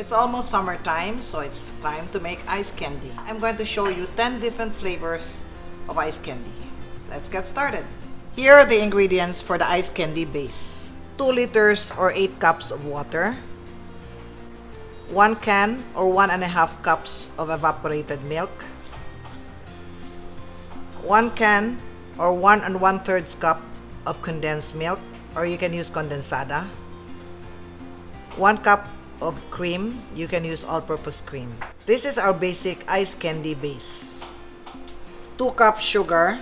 It's almost summertime, so it's time to make ice candy. I'm going to show you 10 different flavors of ice candy. Let's get started. Here are the ingredients for the ice candy base. 2 liters or 8 cups of water. 1 can or 1.5 cups of evaporated milk. 1 can or 1 1/3 cup of condensed milk, or you can use condensada. 1 cup of cream, you can use all-purpose cream. This is our basic ice candy base. 2 cups sugar,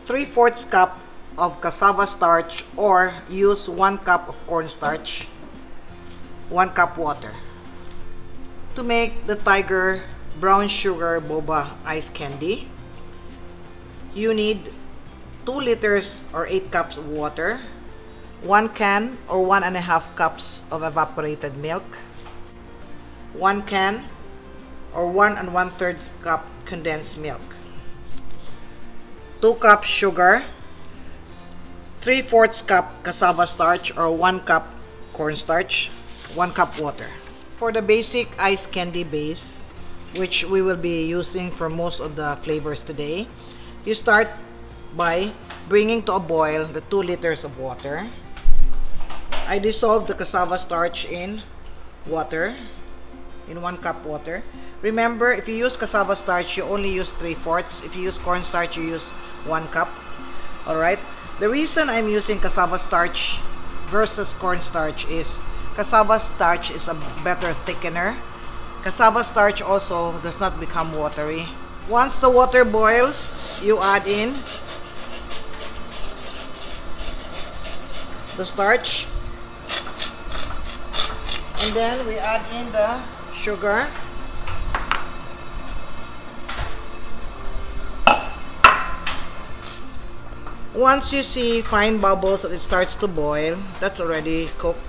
3/4 cup of cassava starch, or use 1 cup of cornstarch, 1 cup water. To make the tiger brown sugar boba ice candy, you need 2 liters or 8 cups of water, 1 can or 1.5 cups of evaporated milk, 1 can or 1 1/3 cup condensed milk, 2 cups sugar, 3/4 cup cassava starch or 1 cup cornstarch, 1 cup water. For the basic ice candy base, which we will be using for most of the flavors today, you start by bringing to a boil the 2 liters of water. I dissolve the cassava starch in water, in 1 cup water. Remember, if you use cassava starch, you only use 3/4. If you use cornstarch, you use 1 cup. Alright? The reason I'm using cassava starch versus cornstarch is cassava starch is a better thickener. Cassava starch also does not become watery. Once the water boils, you add in the starch. And then we add in the sugar. Once you see fine bubbles that it starts to boil, that's already cooked.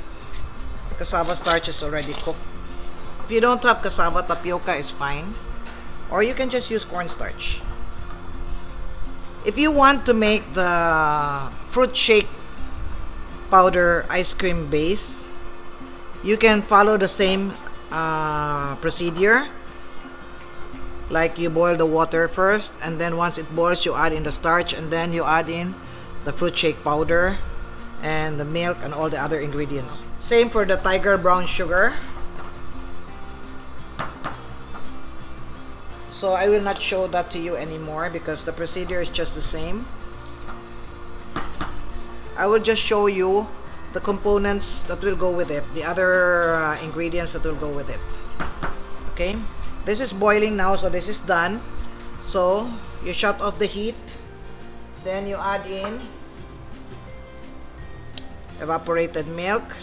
Cassava starch is already cooked. If you don't have cassava, tapioca is fine. Or you can just use cornstarch. If you want to make the fruit shake powder ice cream base, you can follow the same procedure. Like you boil the water first, and then once it boils, you add in the starch, and then you add in the fruit shake powder and the milk and all the other ingredients. Same for the tiger brown sugar. So I will not show that to you anymore because the procedure is just the same. I will just show you the components that will go with it, the other ingredients that will go with it. Okay, this is boiling now, so this is done. So you shut off the heat, then you add in evaporated milk,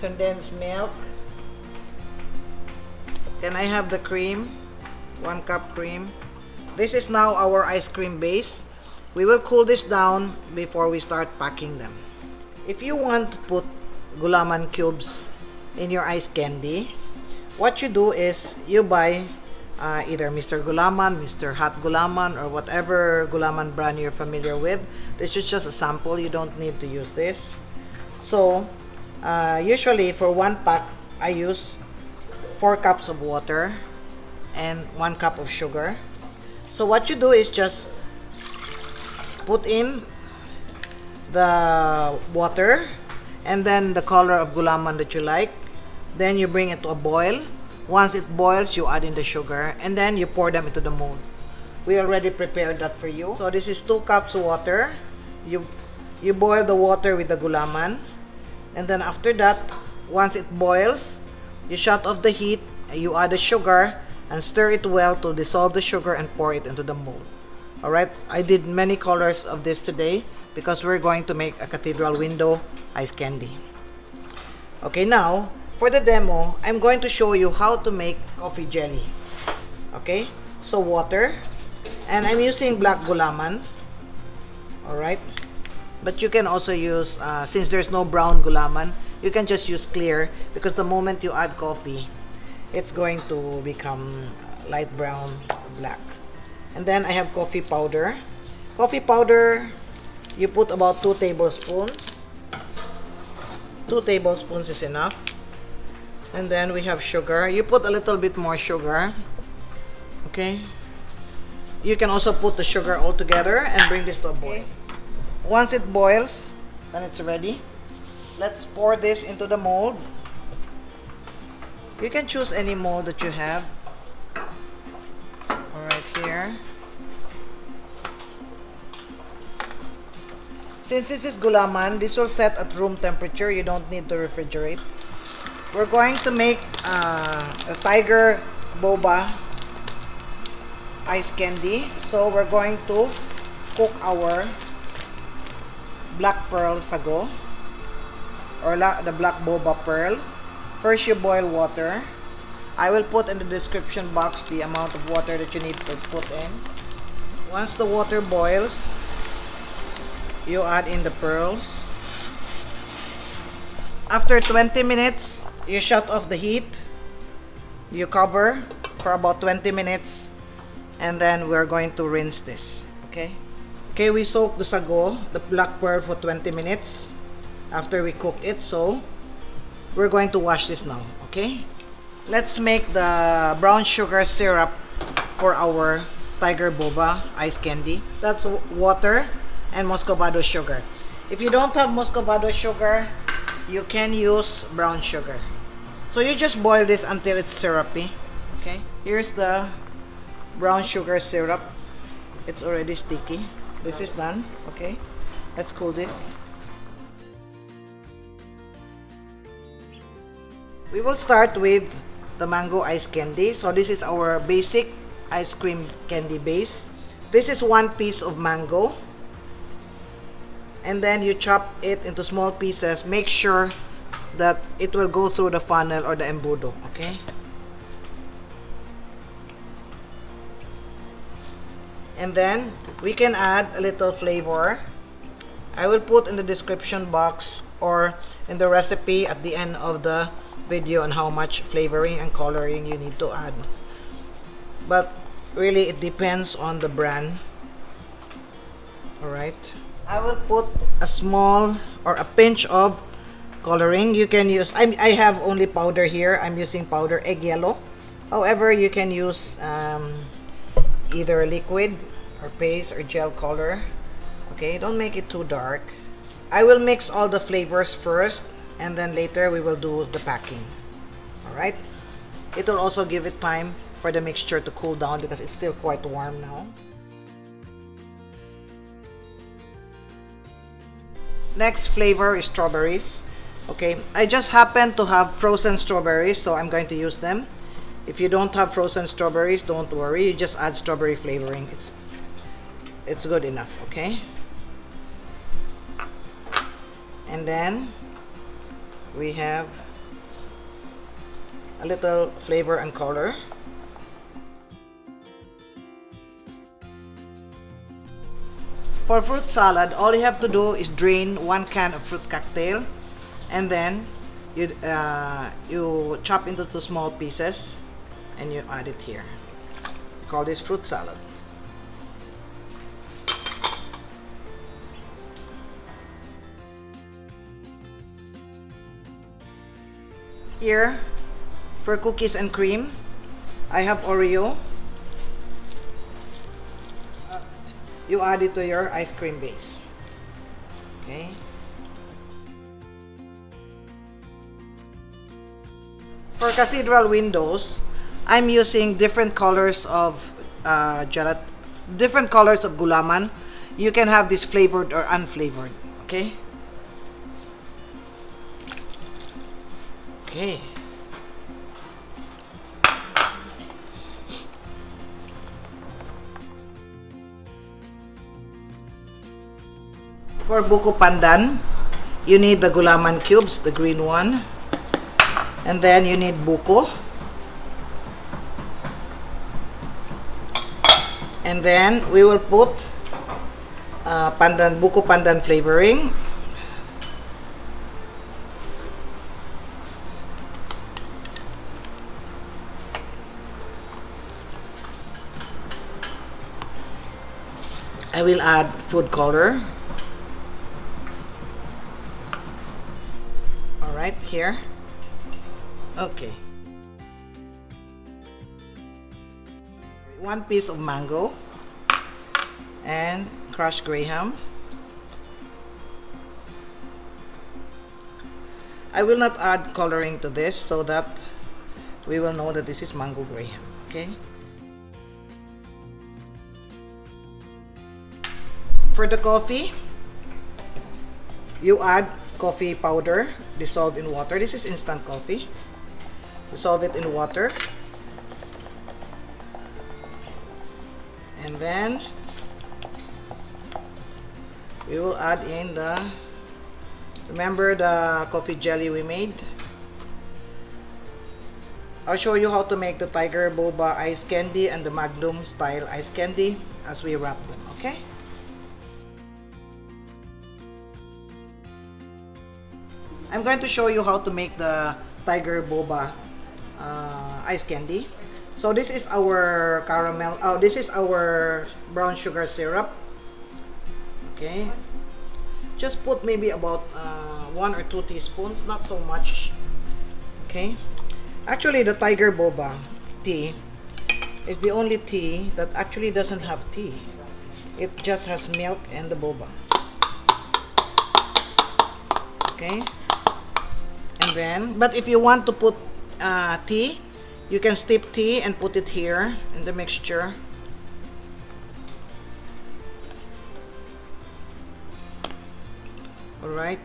condensed milk. Then I have the cream, 1 cup cream. This is now our ice cream base. We will cool this down before we start packing them. If you want to put gulaman cubes in your ice candy, what you do is you buy either Mr. Gulaman, Mr. Hot Gulaman, or whatever gulaman brand you're familiar with. This is just a sample. You don't need to use this. So, usually for 1 pack, I use 4 cups of water and 1 cup of sugar. So what you do is just put in the water and then the color of gulaman that you like. Then you bring it to a boil. Once it boils, you add in the sugar and then you pour them into the mold. We already prepared that for you. So this is 2 cups of water. You boil the water with the gulaman, and then after that, once it boils, you shut off the heat, you add the sugar and stir it well to dissolve the sugar and pour it into the mold. Alright, I did many colors of this today because we're going to make a cathedral window ice candy. Okay, now for the demo, I'm going to show you how to make coffee jelly. Okay, so water, and I'm using black gulaman. Alright, but you can also use, since there's no brown gulaman, you can just use clear because the moment you add coffee, it's going to become light brown, black. And then I have coffee powder. Coffee powder, you put about 2 tablespoons. 2 tablespoons is enough. And then we have sugar. You put a little bit more sugar. Okay. You can also put the sugar all together and bring this to a boil. Once it boils, then it's ready. Let's pour this into the mold. You can choose any mold that you have. Right here. Since this is gulaman, this will set at room temperature. You don't need to refrigerate. We're going to make a tiger boba ice candy. So we're going to cook our black pearl sago or the black boba pearl. First, you boil water. I will put in the description box the amount of water that you need to put in. Once the water boils, you add in the pearls. After 20 minutes, you shut off the heat. You cover for about 20 minutes, and then we're going to rinse this. Okay? Okay, we soak the sago, the black pearl, for 20 minutes after we cook it. So we're going to wash this now. Okay? Let's make the brown sugar syrup for our tiger boba ice candy. That's water and muscovado sugar. If you don't have muscovado sugar, you can use brown sugar. So you just boil this until it's syrupy. Okay, here's the brown sugar syrup. It's already sticky. This is done. Okay, let's cool this. We will start with the mango ice candy. So this is our basic ice cream candy base. This is 1 piece of mango, and then you chop it into small pieces. Make sure that it will go through the funnel or the embudo. Okay, and then we can add a little flavor. I will put in the description box or in the recipe at the end of the video on how much flavoring and coloring you need to add, but really it depends on the brand. All right, I will put a small or a pinch of coloring. You can use, I have only powder here. I'm using powder egg yellow. However, you can use either liquid or paste or gel color. Okay, don't make it too dark. I will mix all the flavors first, and then later we will do the packing. Alright, it will also give it time for the mixture to cool down because it's still quite warm now. Next flavor is strawberries. Okay, I just happen to have frozen strawberries, so I'm going to use them. If you don't have frozen strawberries, don't worry, you just add strawberry flavoring. It's good enough. Okay, and then we have a little flavor and color. For fruit salad, all you have to do is drain 1 can of fruit cocktail, and then you chop into 2 small pieces and you add it here. Call this fruit salad. Here, for cookies and cream, I have Oreo. You add it to your ice cream base. Okay. For Cathedral windows, I'm using different colors of different colors of gulaman. You can have this flavored or unflavored. Okay. Okay. For Buko Pandan, you need the gulaman cubes, the green one. And then you need Buko. And then we will put Pandan, Buko Pandan flavoring. I will add food color. here. Okay. 1 piece of mango and crushed graham. I will not add coloring to this so that we will know that this is mango graham. Okay. For the coffee, you add coffee powder dissolved in water. This is instant coffee. Dissolve it in water. And then we will add in remember the coffee jelly we made? I'll show you how to make the Tiger Boba ice candy and the Magnum style ice candy as we wrap them, okay? I'm going to show you how to make the Tiger Boba ice candy. So this is our caramel, this is our brown sugar syrup. Okay. Just put maybe about 1 or 2 teaspoons, not so much. Okay. Actually, the Tiger Boba tea is the only tea that actually doesn't have tea. It just has milk and the boba. Okay. And then, but if you want to put tea, you can steep tea and put it here in the mixture. Alright.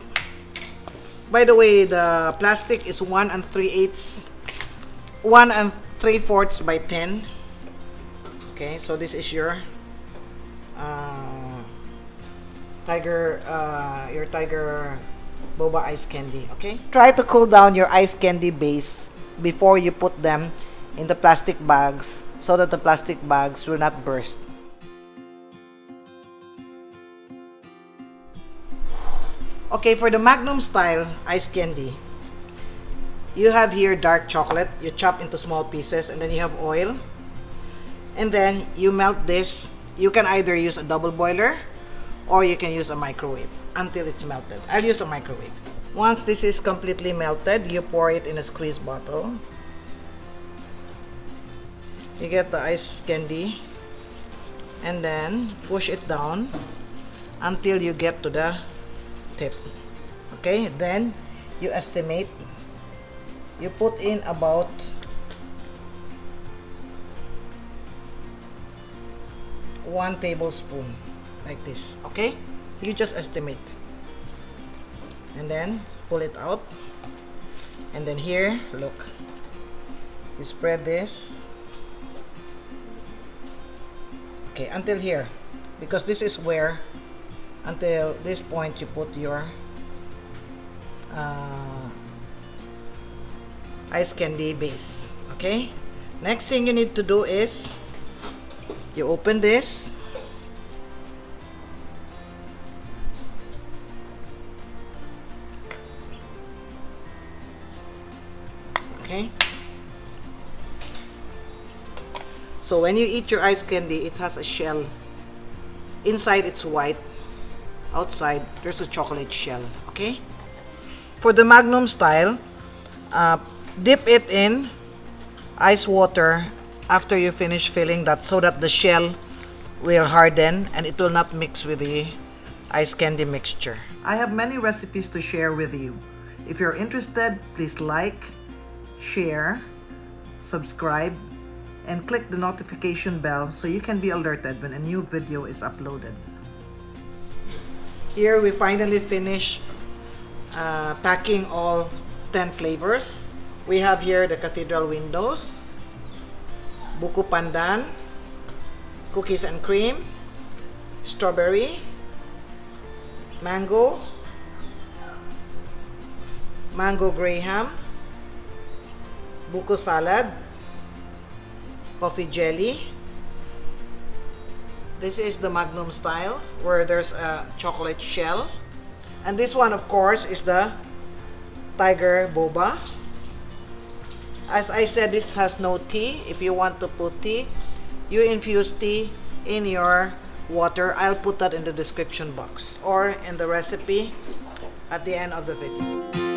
By the way, the plastic is 1 3/4 by 10. Okay, so this is your Tiger Boba ice candy. Okay, try to cool down your ice candy base before you put them in the plastic bags so that the plastic bags will not burst. Okay, for the Magnum style ice candy, you have here dark chocolate. You chop into small pieces, and then you have oil, and then you melt this. You can either use a double boiler or you can use a microwave until it's melted. I'll use a microwave. Once this is completely melted, you pour it in a squeeze bottle. You get the ice candy and then push it down until you get to the tip. Okay, then you estimate, you put in about 1 tablespoon like this. Okay, you just estimate and then pull it out, and then here, look, you spread this, okay, until here, because this is where, until this point, you put your ice candy base. Okay, next thing you need to do is you open this, okay. So when you eat your ice candy, it has a shell. Inside it's white, outside there's a chocolate shell. Okay, for the Magnum style, dip it in ice water after you finish filling that, so that the shell will harden and it will not mix with the ice candy mixture. I have many recipes to share with you. If you're interested, please like, share, subscribe, and click the notification bell so you can be alerted when a new video is uploaded. Here we finally finish packing all 10 flavors. We have here the Cathedral windows, Buko Pandan, cookies and cream, strawberry, mango, mango graham, Buko salad, coffee jelly. This is the Magnum style, where there's a chocolate shell. And this one, of course, is the Tiger Boba. As I said, this has no tea. If you want to put tea, you infuse tea in your water. I'll put that in the description box or in the recipe at the end of the video.